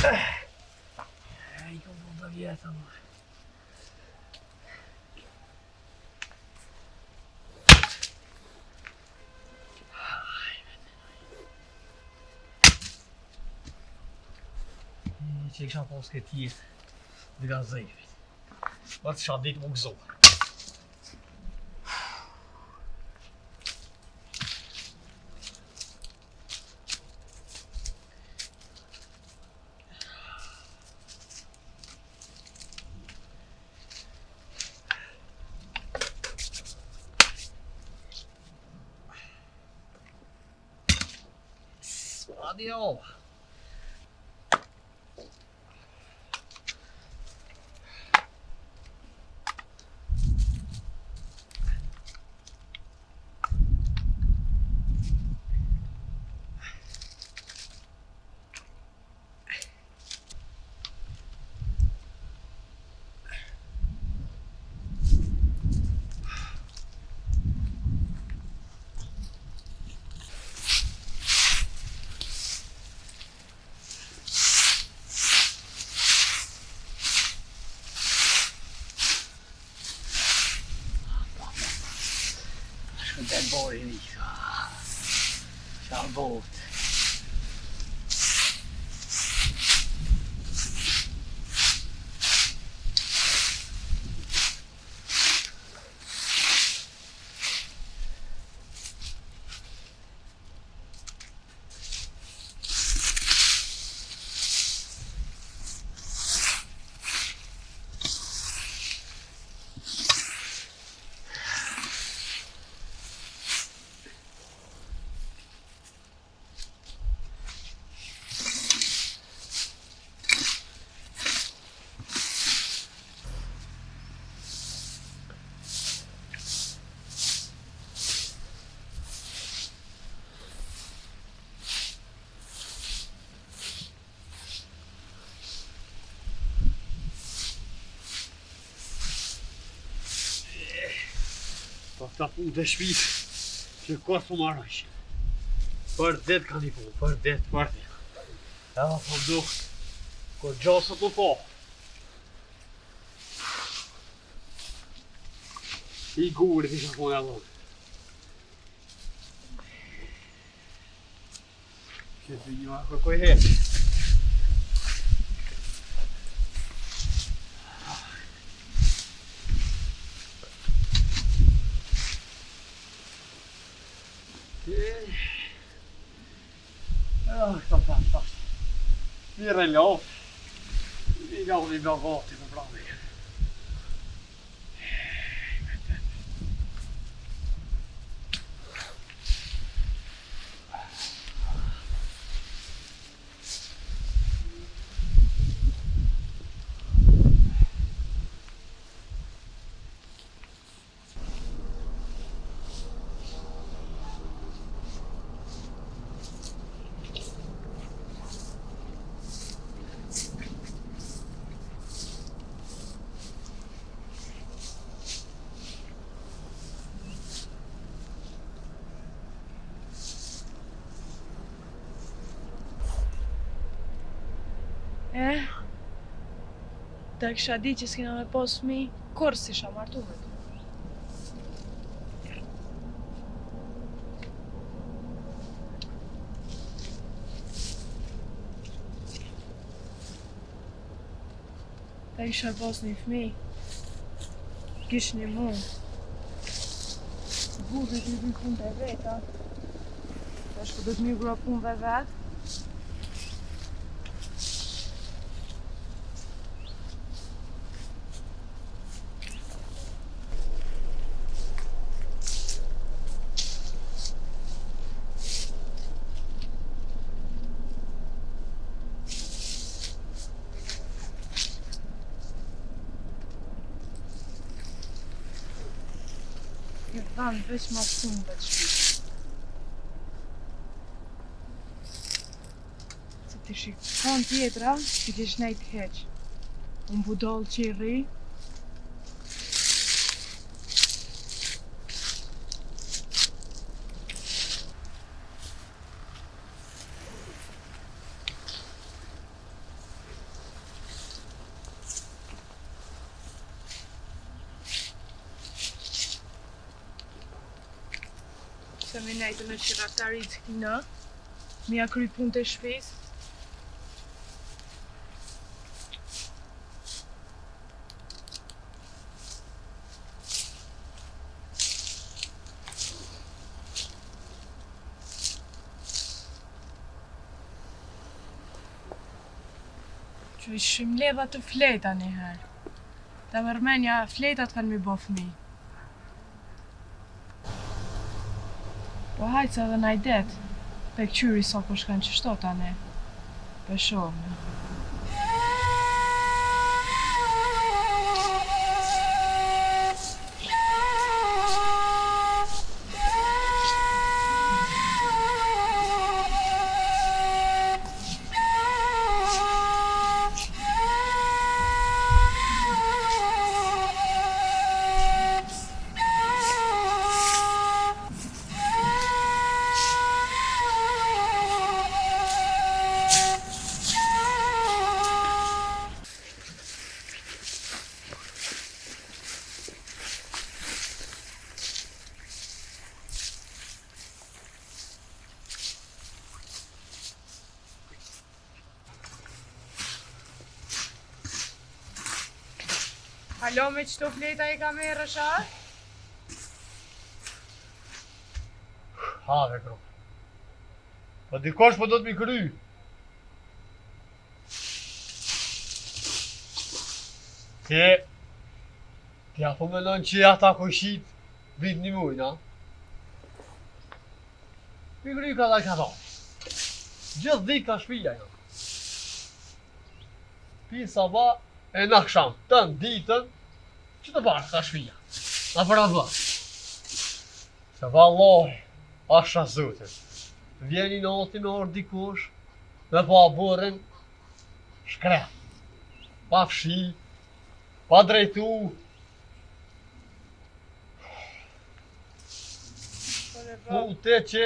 I kom bunda vjeta, më. Që i kësha pas këtë jetë dhe ka zëjvit. Ma të shanë ditë më gëzohë. Spadio! Den borgen i. Självbåt. Këta punë të shpis që kosë më marrësh. Për det ka një punë, për det. Ja, po dukt, kur gjosët më po. I gurit isha punë e dhënë. Që të një kërkoj heqë. Këta fantastisk. Vi relov. Vi gav i bagati på planen. Ta kisha di që s'kina me pas fmi, kur s'isha martu me ty. Ta kisha pas një fmi, kish një mund. Budhe t'i dy punë të veta, tash ku do t'mi grua punëve vetë. Dhanë veç ma punëve të shpit. Se t'i shikon tjetra, t'i t'ish nejt heq. Unë budol që i ri. me nejtë në qiratarit kina, mi a kry punë të shpes. Që i shimledha të fleta njëherë. Ta mërmenja fletat kanë mi bo fëmi. Po hajtë se edhe najdet, pe këqyri sa po shkanë që shto tani. Pe shumë. Halo, me qëto fleta i ka me rëshat? Ha, dhe kro. Po dikosh po do të mi kry. Ti apo menon që ata kojshit vit një muj, na? Mi kry ka dhe ka thonë. Gjithë dit ka shpija, ja. Pi sabah e në aksham, tënë ditën, që të bashkë ka shpija. Na për atë bashkë. Se vallohi, asha zotin. Vjeni në oti me orë dikush, me pa burin, shkret. Pa fshi, pa drejtu. Po te që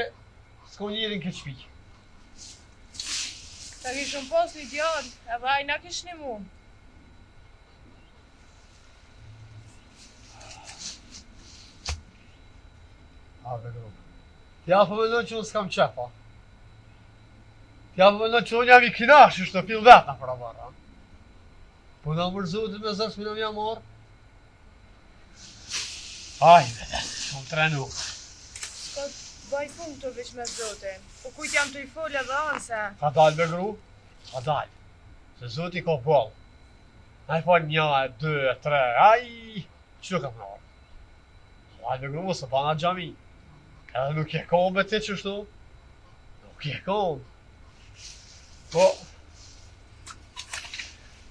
s'ko njerin këtë shpi. Ta kishëm pos një djallë, e vaj na kish një mu. Ave gru. Ti apo mendon që unë s'kam qefa. Ti apo mendon që unë jam i kinash, ishtë të pil vetna për avarë. Po në mërzudit me zërës më në mja morë. Hajde, unë trenu. Ska baj punë të veç me zotin. Po kujt jam të i folja dhe anse. Ka dalë me gru? Ka dalë. Se zoti ka bolë. Na i falë 1, 2, 3, aj, që kam në orë. Dalë me gru, se bana gjami. Edhe nuk je kom me ti qështu. Nuk je kom. Po.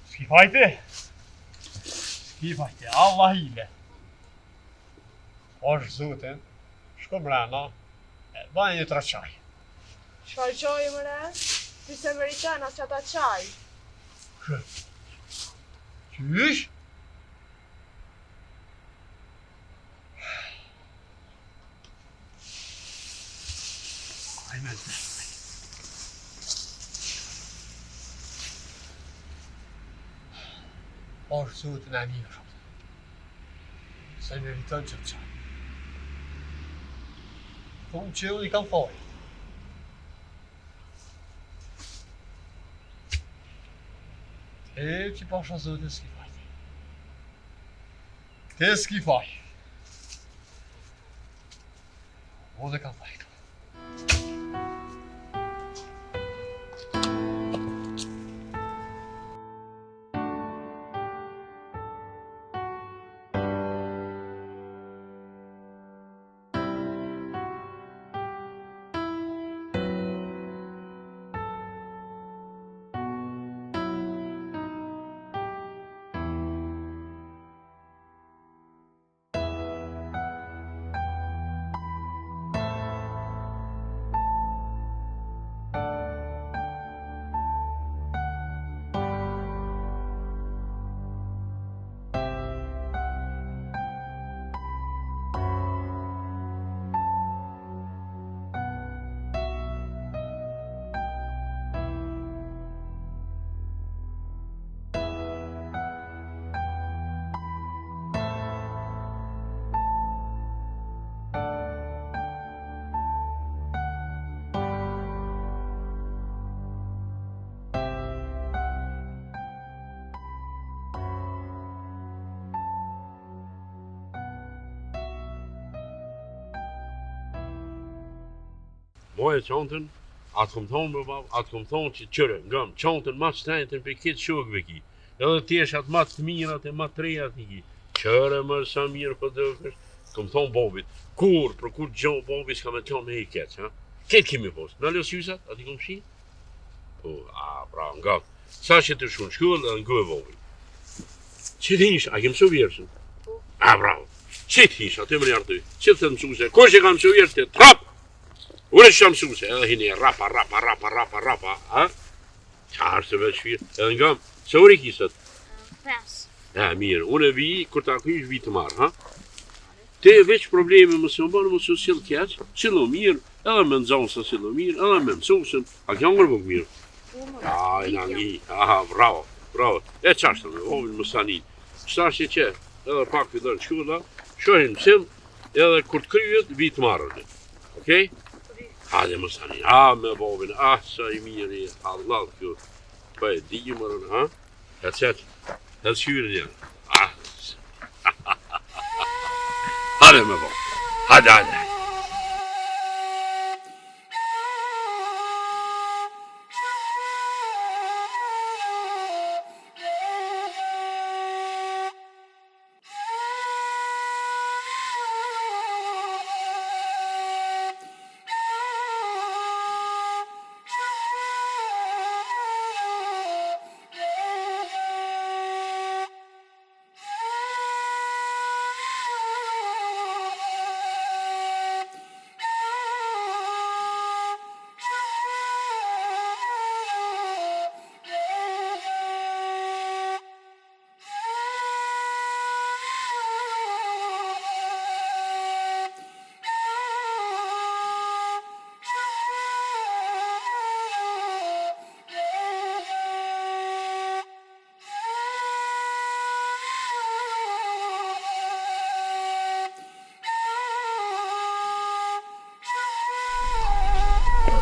S'ki fajti. S'ki fajti, Allah hile. Osh zotin, shko mrena, e bani një 3 qaj. Qfar qoj më re? Ty se meritana që ata qaj. Qysh? Ajme të. Osh zotin e mirë. Se meriton që të qaj. Thumë që unë i kam fajt. E që pasha zotin s'ki fajt. Te s'ki fajt. Unë e kam fajt. Moje çantën, atë kom thonë më bab, atë kom thonë që qëre, ngam, çantën ma shtrenjtën për këtë shokëve ki. Edhe teshat ma të mirat e ma të rejat i ki. Qëre më sa mirë për dëkës, kom thonë babit, për kur gjohë babit s'ka me qonë me i keq, ha? Ketë kemi posë, në lësysat, ati kom shi? Po, pra, nga, sa që të shku në shkull edhe në gëve babit. Që të isha, a ke mësu vjerësën? Bravo. Që të isha, të më njarë të, që të mësuse, ko që ka mësu vjerë të trap? Ure që ka mësuse, edhe hini rapa, ha? Qarë se veç shfirë, edhe nga, se ure kisët? 5. Mirë, unë e vi, kur ta kysh vi të marë, ha? Te veç probleme më se më banë më se silë keq, silë mirë, edhe me nëzonë se silë mirë, edhe me mësusën, a kja ngërë bëgë mirë? E në ngi, bravo, e qashtë me, ovin më sanin, qashtë që, edhe pak për dërë shkulla, shohin mësim, edhe kur të kryet, vi të marrë, okej? Hajde më sanin, me ovin, sa i mirë, Allah, kjo, pa e di mërën, ha? E qëtë, edhe shyrën janë, hajde me bo, hajde.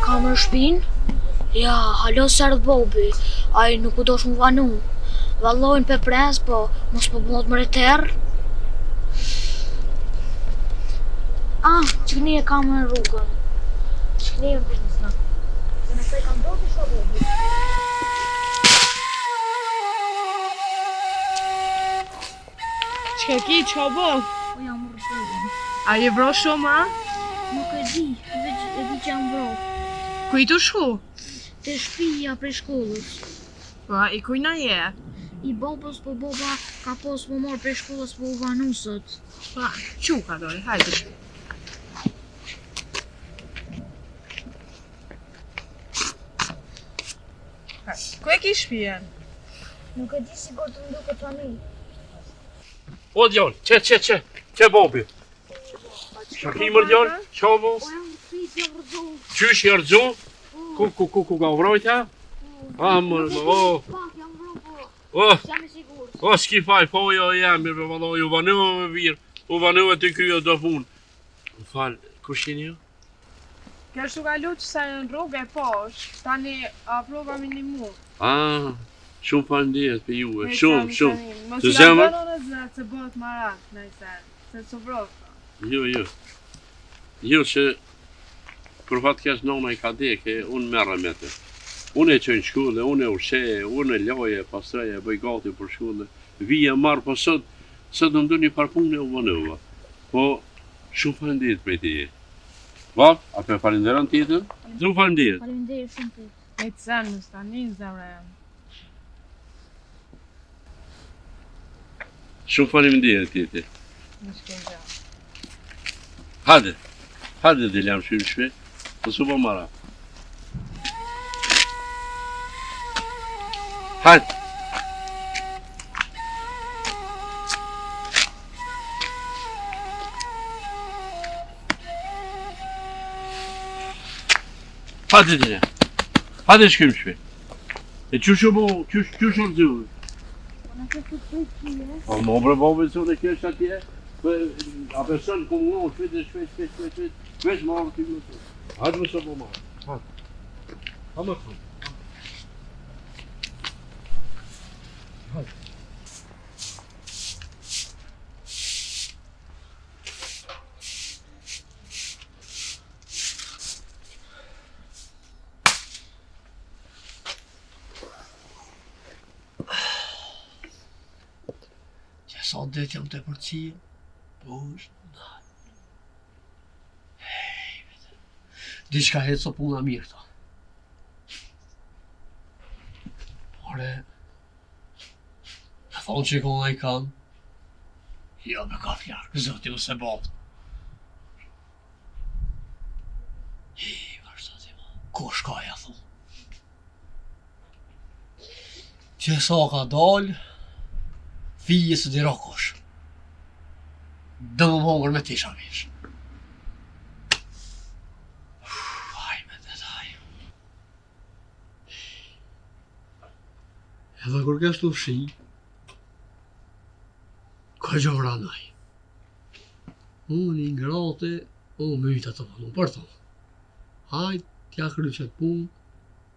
Kam në shpinë? Ja, halo sërë bobi, ai nuk u dosh më vanu. Vallojnë pe pres, po mos po bëllot më reterë. Që këni e kam në rrugën. Që këni e më bërësna. Dhe nëse kam do të shë bobi. Që ki, që bë? Po jam rrugën. A je vro shumë, a? Nuk e di, veç e di që jam vro. Ku i të shku? Te shpija prej shkollës. Pa, i kujna je? I babës, po baba ka pos më marrë prej shkollës po u vanusët. Pa, që ka dojë, hajde shku. Ku e ki shpijen? Nuk e di sigur të nduke të ani. O, djallë, që bobi? Shaki më djallë, që bo? Po jam rësit, jam rëzo. Qysh i rëzo? Ku ka vrojt, ha? Pak, jam vro, po. Jam i sigur. S'ki faj, po jo jam, mirë vëllo, ju vanuve me virë, u vanuve të kryo do punë. Më falë, kush jeni ju? Kërë shu kalu që sa në rrugë e posh, tani aprova minimu. Shumë falenderoj për juve, shumë. Mos Të i zemër? la bënë në se bëhet marat, nëjse, se të sobrota. Jo që për fatë kesh nona i ka deke, unë merre me të. Unë e qënë shkulle, unë e usheje, unë e loje, pasreje, bëj gati për shkulle. Vije marë, po sot në ndu një parpunë e u vënëva. Po, shumë falenderit për ti. Vap, a për falenderan tjetën? Shumë falenderit. Faleminderit shumë të. E të sen, në stani, zemre jam. Shumë falenderit tjetë. Në shkën gjë. Hajde dhe jam shumë shpe, të su po mara. Hajde. Hajde dhe jam. Hajde shkëm shpe. E qështë bo, qështë orëzë? Në këtë të pritje. Po më bre bobe se unë kesh atje, a person ku më shpejt, veç më arë t'i më të. Hajde më së po marë, hajde. Ha më të. Hajde. Sa det jam të përqia, po është nalë. Diçka hetë so puna mirë ta. Pare, e thonë që i kona i kanë, ja me ka fjarë, zëti më se botë. Vërstati ma, ko shkaja, thonë. Që sa ka dalë, fije së dira kosh. Dë më mongër me tisha vish. Hajme dhe taj. Edhe kur kesh të fshi, ka gjë vranaj. Unë i ngrate, unë myta të punu për thonë. Hajt, tja kry qëtë punë,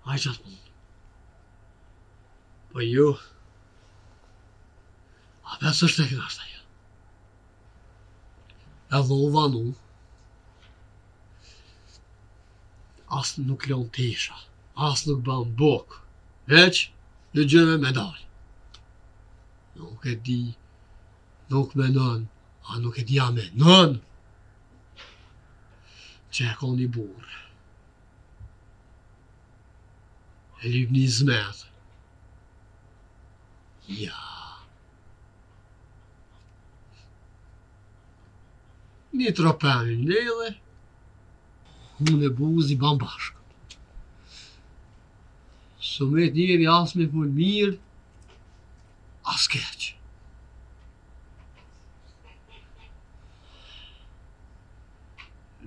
hajt qatë punë. Po ju, a besë është e knashta ja. Edhe u vanu, asë nuk lon tisha, asë nuk ban buk, veç në gjëve me dalë. Nuk e di, nuk me nën, a nuk e di a me nën, që e ka një burë. E lyp një zmetë. Ja. Një tropeni ndele, unë e buzi ban bashkë. Sumet njeri as me punë mirë, as keqë.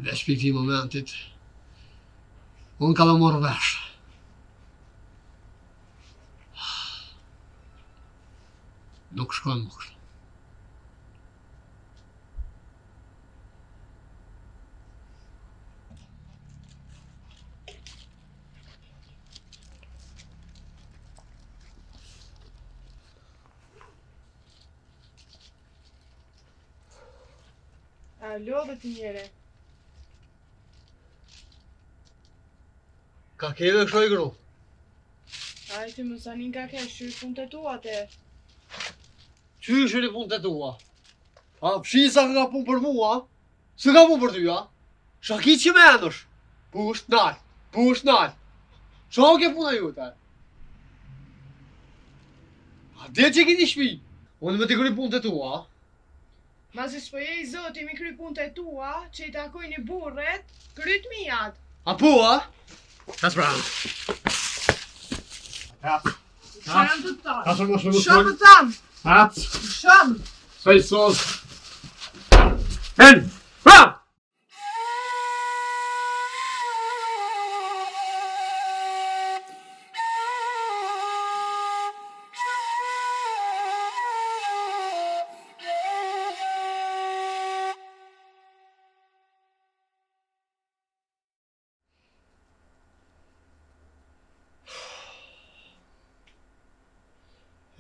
Veç për këti momentit, unë ka me morë veshë. Nuk shkon më kështu. Alo dhe ti njere. Ka keve kështu i gru? Ai ti më sanin ka ke shqyr punë të tua te. Qysh e një punë të tua? A fshisa ka punë për mua? Së ka punë për ty, a? Shaki që me endësh? Pusht nalë, pusht nalë. Qa ke puna jute? A dhe që ki një shpi? Unë me t'i kry punë të tua, a? Ma si s'po je i zoti mi kry punë të tua, që i takoj një burret, kryt mijat. A po, a? Kas pra. Shërëm të tanë. Kasër më shumë Shërëm të tanë. Atë. Shërëm. Saj sos. Hen! Pra!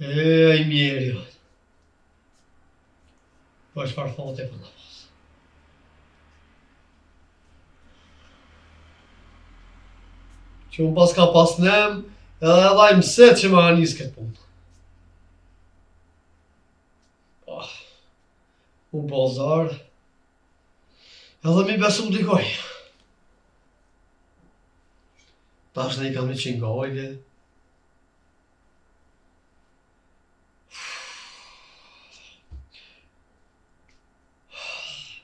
Ej, mjeri, po çfarë thote për namaz? Që unë pas ka pas nem, edhe edhe i mëset që më anis këtë punë. Unë po zarë, edhe mi besu dikoj. Tash ne i kam 100 gojle.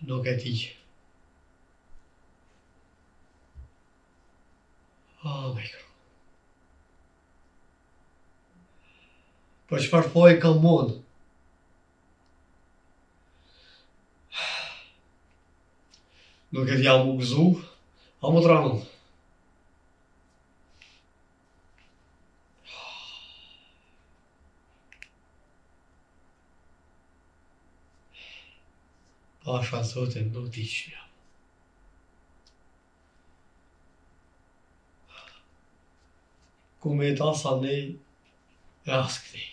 Nuk e di. Me kru. Po çfarë thoj kam mund? Nuk e di a mu gëzu, a mu t'ranon. Pasha zotin nuk di që jam. Ku me ta sa nej, e as këti.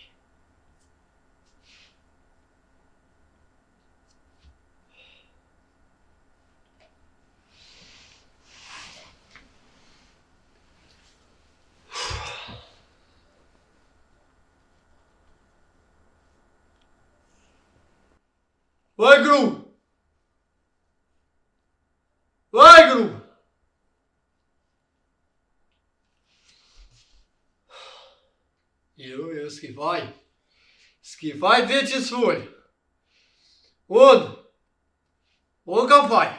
Vaj gru! Vaj gru! Jo, s'ki faj. S'ki faj dhe që s'full. Unë kam faj.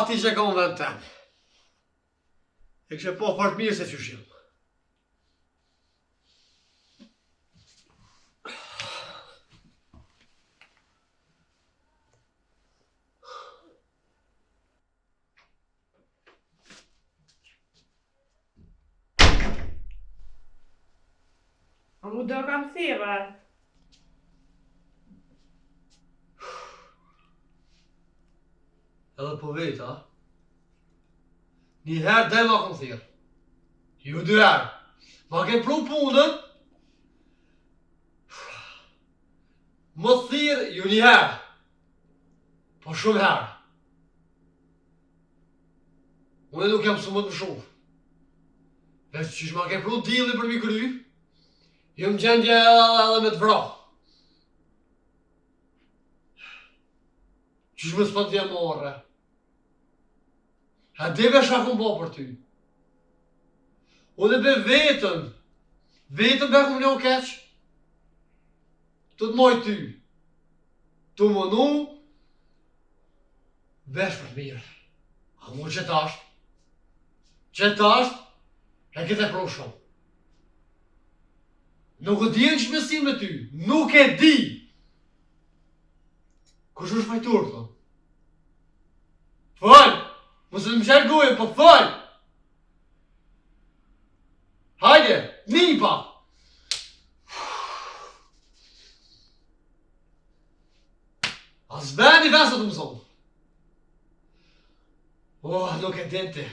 Ti që kam vend tem. E kështë po part mirë se që shimë. A mu do kam thirë. Edhe po vetë, a? Një herë dhe ma kom thirë. Ju 2 herë. Ma ke pru punën. Më thirë ju një herë. Po shumë herë. Unë nuk jam së më të shumë. Veç që ma ke pru dili për mi kry, ju më gjendje edhe me të vra. Qysh më s'pa t'ja morre. A deve shakun po për ty. Unë be vetën bekum një keq. Të të moj ty. Të mënu, vesh për mirë. A mu që tasht. Që tasht, e këtë e pro shumë. Nuk e di në që mesim me ty. Nuk e di. Kush është fajtur, thë? Fal! Mos të më qërë gojë, po fal! Hajde, nipa! As veni vesë të më zonë. Nuk e dente.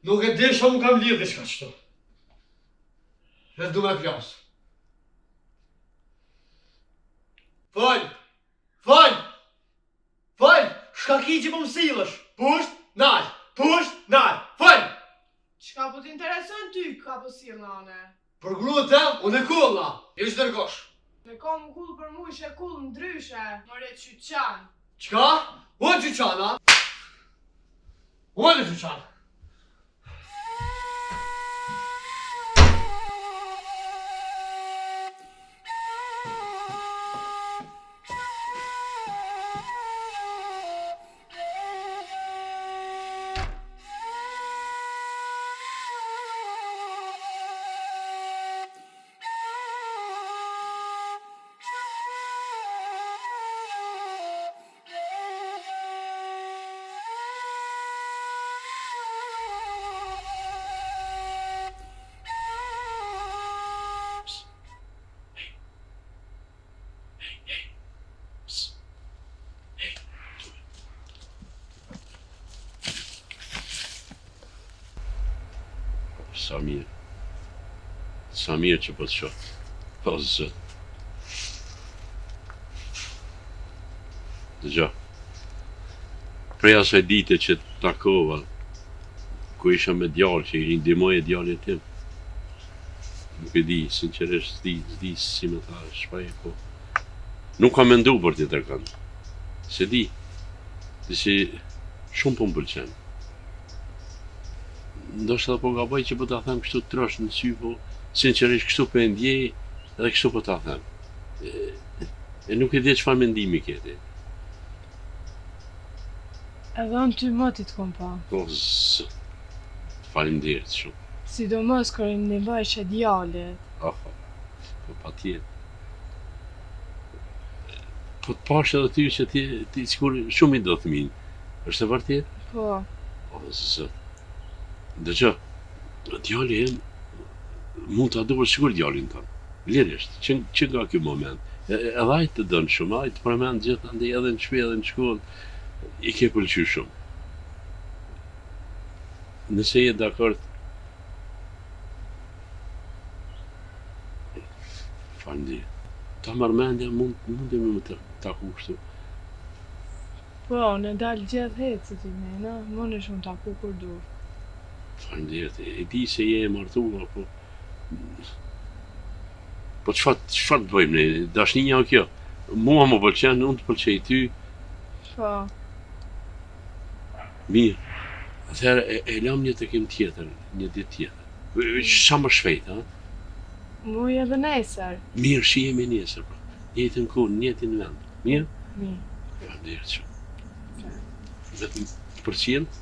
Nuk e di shumë kam lidhë shka qëto. Dhe du me pjasë. Fal! Fal! Fal! Shka ki që po më silësh? Pusht, nal! Pusht, nal! Fal! Qka po t'intereson ty ka po si nane? Për gruët e, unë e kullna. Ishtë dërgosh. Me kam kull për mu ishe kull ndryshe. More qyqan. Qka? Unë qyqana? Unë qyqana. Sa mirë që po të shoh. Po zot. Dëgjo. Prej asaj dite që të takova, ku isha me djalë që i ndihmoj djalin tim. Nuk e di, sinqerisht s'di si me tha shprej, po. Nuk kam mendu për t'i tërkën. Se di. Si shumë po më pëlqen. Ndoshta po gaboj që po ta them kështu trosh në sy, po sinqerisht kështu po e ndjej edhe kështu po ta them. E nuk e di çfarë mendimi ke ti. Edhe unë ty motit kom pa. Po zot. Faleminderit shumë. Sidomos kur im nevojsh e djalit. Po patjetër. Po të pash edhe ty që ti sikur shumë i do të minë. Është e vërtet? Po. O zot. Dëgjo, djali jem mund të aduar sigur djalin tonë. Lirisht, që nga ky moment. Edhe ai të dën shumë, ai të përmend gjithandej edhe në shtëpi edhe në shkollë. I ke pëlqyer shumë. Nëse je dakord. Faleminderit. Ta marr mendja mundemi më të taku kështu. Po, në dalë gjithë hecët i me, na? Më në shumë taku kur dur. Faleminderit, e di se je e martuar, po çfarë të bëjmë ne? Dashnija o kjo? Mua më pëlqen, unë të pëlqej ty. Po, Mirë. Atëherë e lam një takim tjetër, një ditë tjetër. Sa më shpejt, ha? muj edhe nesër. Mirë, shihemi nesër, pra. Njëjtën kohë, njëjtin vend. Mirë? Mirë. Faleminderit shumë. Vetëm përqind?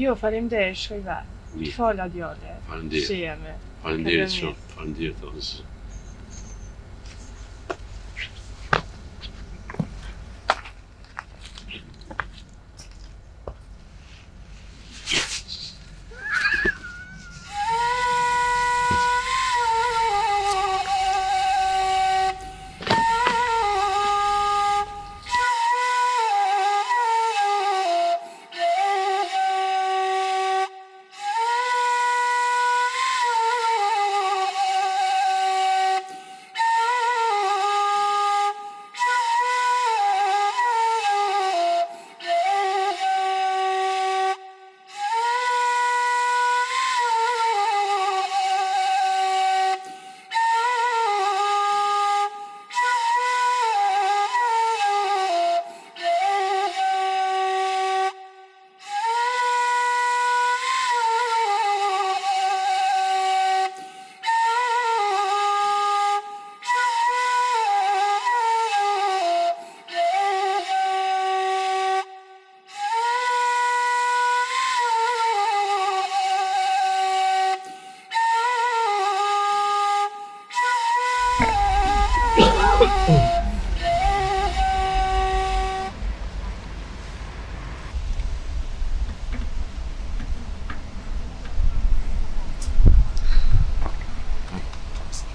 Jo, faleminderit, shkoj vetë. Mirë. Të fola djole. Faleminderit. Shihemi. Faleminderit Edhe shumë. Faleminderit Ozë.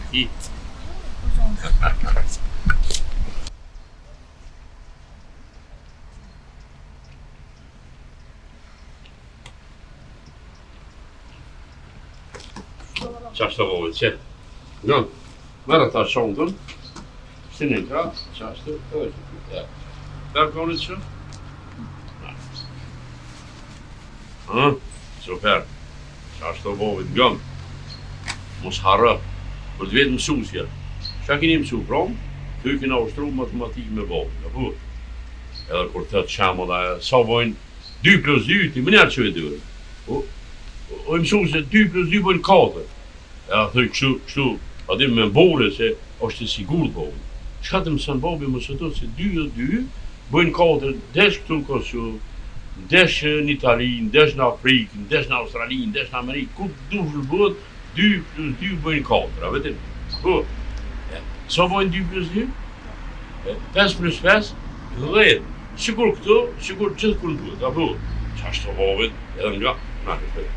I. Qashtë të vovët, që? Në, mërë ta shondën, sinin kratë, qashtë, edhe që këtë. Bërë konit që? Super. Qashtë të vovët, ngëm. Mos harë, për të vetë mësusja. Qa keni mësu prom, ty kena ushtru matematikë me vovët, apo? Edhe kur të qamë dhe, sa bojnë 2+2, ti më njerë që e dërë. O mësu se 2+2 bojnë 4. Ja, thëj kështu, adim me mbore se është e sigur bobi. Qka të mësën bobi më së do se 2+2 bëjnë 4, desh këtu në Kosovë, desh në Itali, desh në Afrikë, desh në Australi, desh në Amerikë, ku du shërbët, 2+2 bëjnë 4, a vetim? Po, sa bëjnë 2+2? 5+5, 10. Sigur këtu, sigur gjithë kur në duhet, apo? Qashtë të bobit, edhe nga, na këtë.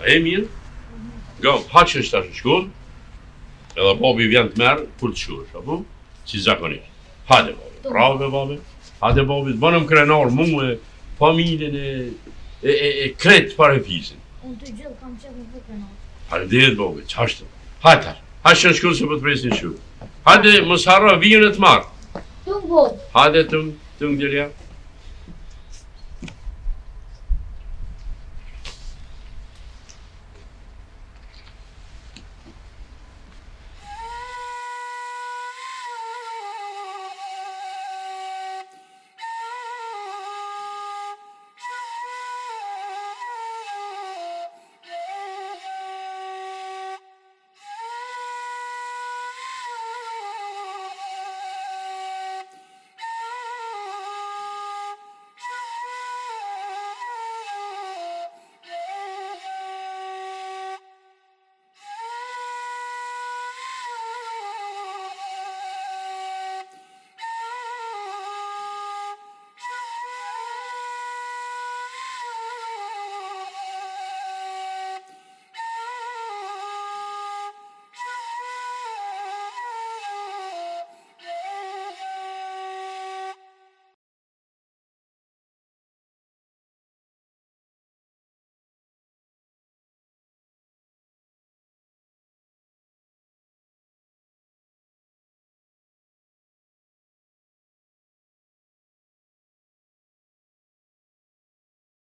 E mirë, nga haqën shtash në shkollë, edhe babi vjen të merë kur të shkosh, apo? Si zakonisht. Hajde babi, bravo be babi. Hajde babi, të bënëm krenar mu e familjen e kretë pare fisin. Unë të gjithë kam qenë në krenar. Hajde dhe babi, qashtë. Hajde tash, haqën në shkollë se për të presin shumë. Hajde, mos harro vijën e të marë. Tung bot. Hajde tung djelja.